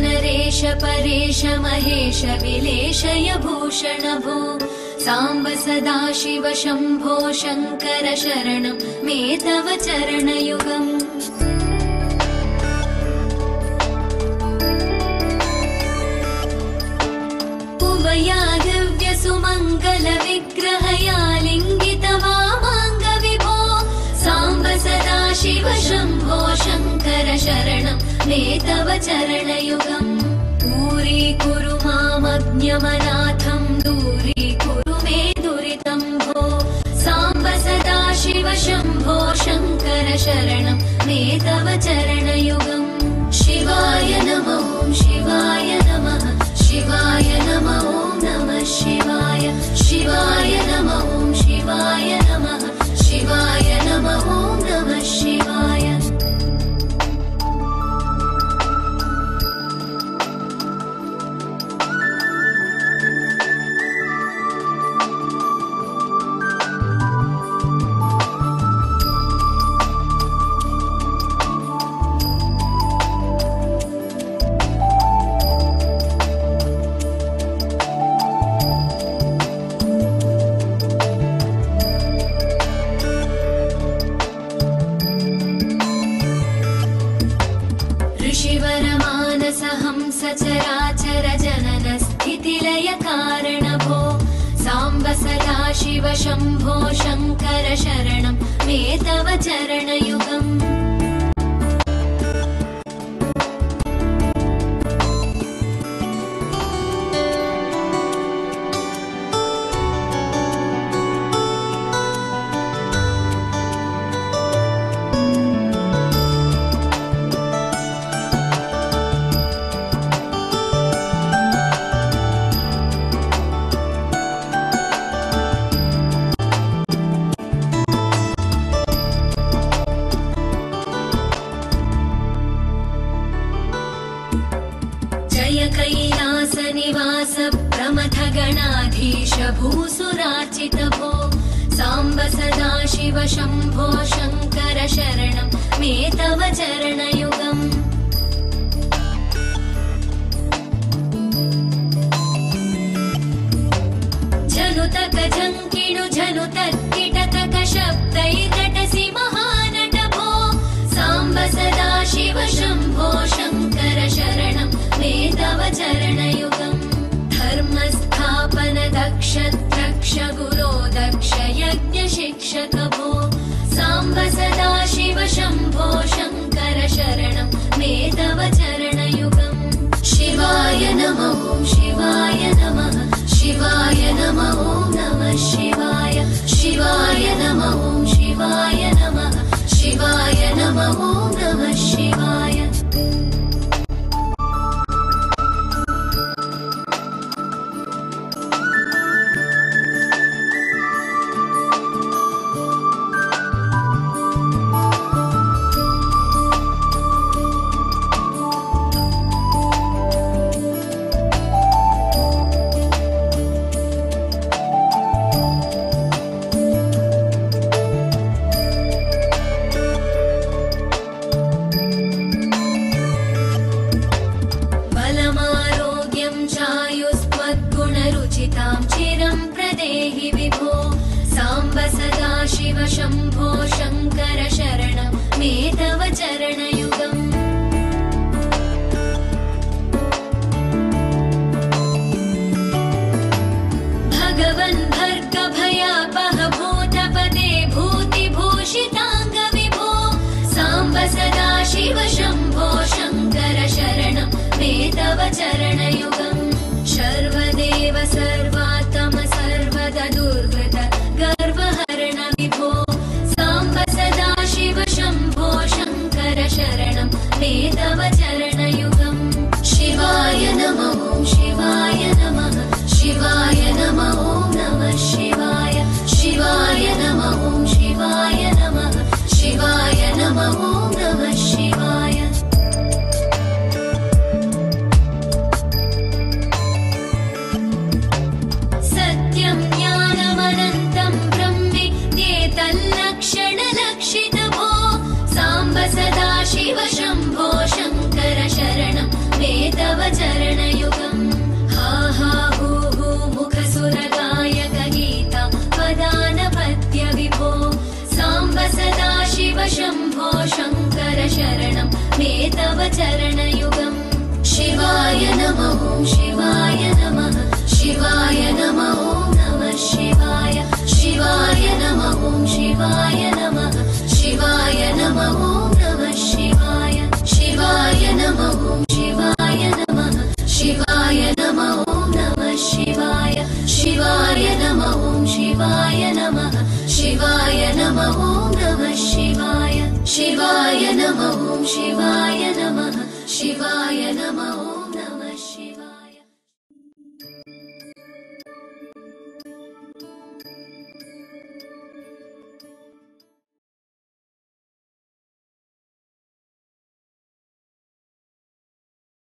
नरेश परेश महेश विलेशय भूषण भो साम्ब सदाशिव शम्भो शङ्कर शरणं मे तव चरणयुगम् उभयादिव्य सुमङ्गल विग्रहया लिङ्गित वामाङ्ग विभो साम्ब सदाशिव शम्भो शङ्कर शरणं मे तव चरणयुगम् दूरीकुरु मामज्ञमनाथं दूरीकुरु मे दुरितं भो साम्ब सदाशिव शम्भो शङ्कर शरणं मे तव चरणयुगम् शिवाय नमो शिवाय नमः शिवाय नमो नमः शिवाय शिवाय नमो शिवाय नमः शिवाय नमो नमः शिवाय सचराचर जनन स्थितिलय कारण भो साम्ब सदाशिव शम्भो शङ्कर शरणं मे तव चरणयुगम् कैलासनिवास प्रमथ गणाधीश भूसुरार्चित भो साम्ब सदाशिव शम्भो शङ्कर शरणं मे तव चरणयुगम् झनुतक झङ्किणु झनुतक्किटतक शब्दैर्नटसि महानट भो साम्ब सदाशिव शम्भो शङ्कर शरणं मे तव चरणयुगम् धर्मस्थापन दक्ष द्रक्ष गुरो दक्ष यज्ञ शिक्षक भो साम्ब सदाशिव शम्भो शङ्कर शरणं मे तव चरणयुगम् शिवाय नमो शिवाय नमः शिवाय नमो नमः शिवाय शिवाय नमो शिवाय नमः शिवाय नमो नमः शिवाय चिरं प्रदेहि विभो साम्ब सदाशिव शम्भो शङ्कर शरणं मे तव चरणयुगम् भगवन् भर्ग भयापह भूतपदे भूतिभूषिताङ्ग विभो साम्ब सदाशिव शम्भो शङ्कर शरणं मे तव चरणयुगम् सर्वदेव सर्वात्म सर्वद दुर्गत गर्वहरण विभो साम्ब सदाशिव शम्भो शङ्कर साम्ब सदा शिव शम्भो शङ्कर शरणं मे तव चरणयुगम् हा हा हू हू मुखसुरगायक गीता वदानपत्य विभो साम्ब सदा शिव शम्भो शङ्कर शरणं मे तव चरणयुगम् शिवाय नमः शिवाय नमः शिवाय नमः नमः शिवाय शिवाय नमः शिवाय नमः शिवाय नमः नमः शिवाय शिवाय नमः शिवाय नमः शिवाय नमः नमः शिवाय शिवाय नमः शिवाय नमः शिवाय नमः नमः शिवाय शिवाय नमः शिवाय नमः शिवाय नमः